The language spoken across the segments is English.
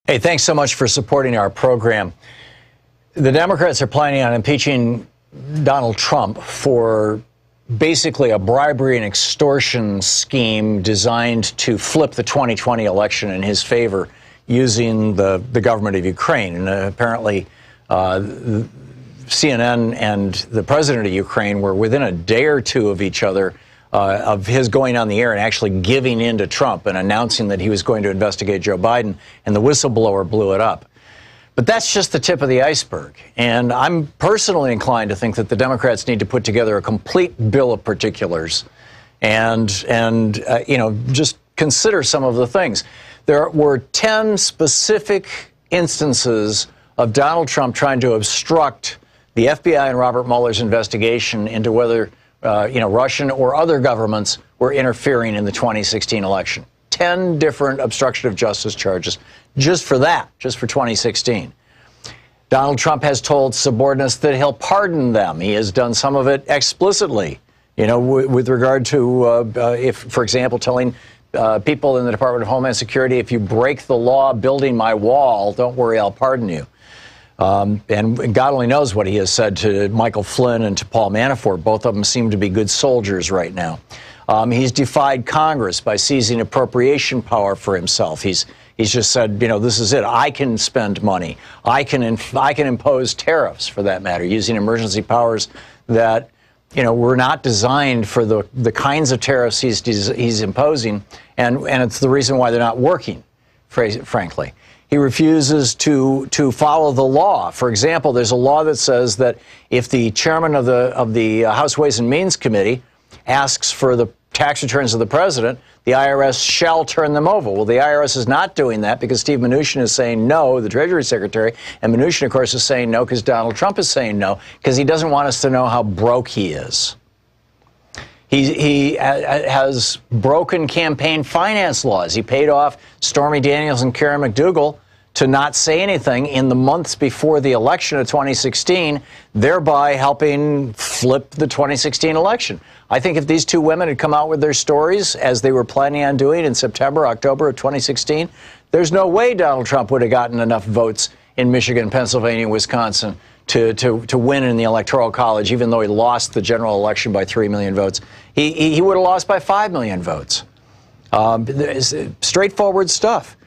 Hey, thanks so much for supporting our program. The Democrats are planning on impeaching Donald Trump for basically a bribery and extortion scheme designed to flip the 2020 election in his favor using the government of Ukraine. And apparently CNN and the president of Ukraine were within a day or two of each other of his going on the air and actually giving in to Trump and announcing that he was going to investigate Joe Biden, and the whistleblower blew it up. But that's just the tip of the iceberg. And I'm personally inclined to think that the Democrats need to put together a complete bill of particulars and just consider some of the things. There were 10 specific instances of Donald Trump trying to obstruct the FBI and Robert Mueller's investigation into whether Russian or other governments were interfering in the 2016 election. 10 different obstruction of justice charges just for that, just for 2016. Donald Trump has told subordinates that he'll pardon them. He has done some of it explicitly, with regard to, if, for example, telling people in the Department of Homeland Security, if you break the law building my wall, don't worry, I'll pardon you. And God only knows what he has said to Michael Flynn and to Paul Manafort. Both of them seem to be good soldiers right now. He's defied Congress by seizing appropriation power for himself. He's just said, this is it. I can spend money. I can impose tariffs, for that matter, using emergency powers that, were not designed for the kinds of tariffs he's imposing. And it's the reason why they're not working, frankly. He refuses to follow the law. For example, there's a law that says that if the chairman of the House Ways and Means Committee asks for the tax returns of the president, the IRS shall turn them over. Well, the IRS is not doing that because Steve Mnuchin is saying no, the Treasury Secretary, and Mnuchin, of course, is saying no because Donald Trump is saying no because he doesn't want us to know how broke he is. He has broken campaign finance laws. He paid off Stormy Daniels and Karen McDougal to not say anything in the months before the election of 2016, thereby helping flip the 2016 election. I think if these two women had come out with their stories, as they were planning on doing in September, October of 2016, there's no way Donald Trump would have gotten enough votes in Michigan, Pennsylvania, Wisconsin to win in the Electoral College, even though he lost the general election by 3 million votes. He would have lost by 5 million votes. Straightforward stuff.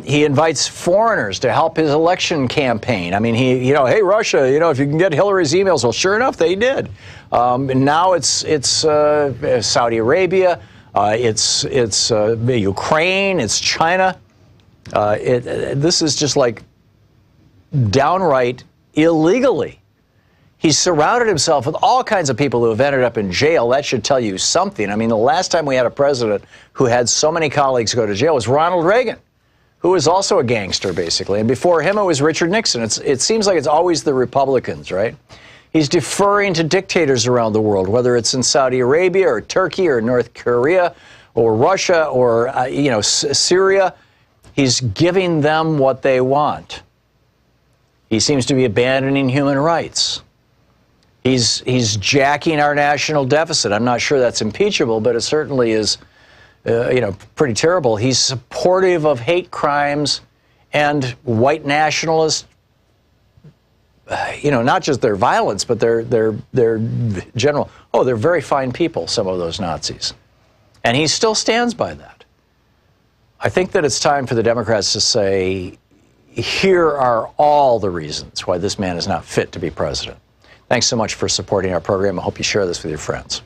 He invites foreigners to help his election campaign. I mean, hey, Russia, if you can get Hillary's emails, well, sure enough, they did. And now it's Saudi Arabia, it's Ukraine, it's China. This is just like downright illegally. He's surrounded himself with all kinds of people who have ended up in jail. That should tell you something. I mean, the last time we had a president who had so many colleagues go to jail was Ronald Reagan, who was also a gangster, basically. And before him, it was Richard Nixon. It seems like it's always the Republicans, right? He's deferring to dictators around the world, whether it's in Saudi Arabia or Turkey or North Korea or Russia or, Syria. He's giving them what they want. He seems to be abandoning human rights. He's jacking our national deficit. I'm not sure that's impeachable, but it certainly is, pretty terrible. He's supportive of hate crimes and white nationalist, not just their violence, but their general. Oh, they're very fine people, some of those Nazis. And he still stands by that. I think that it's time for the Democrats to say, here are all the reasons why this man is not fit to be president. Thanks so much for supporting our program. I hope you share this with your friends.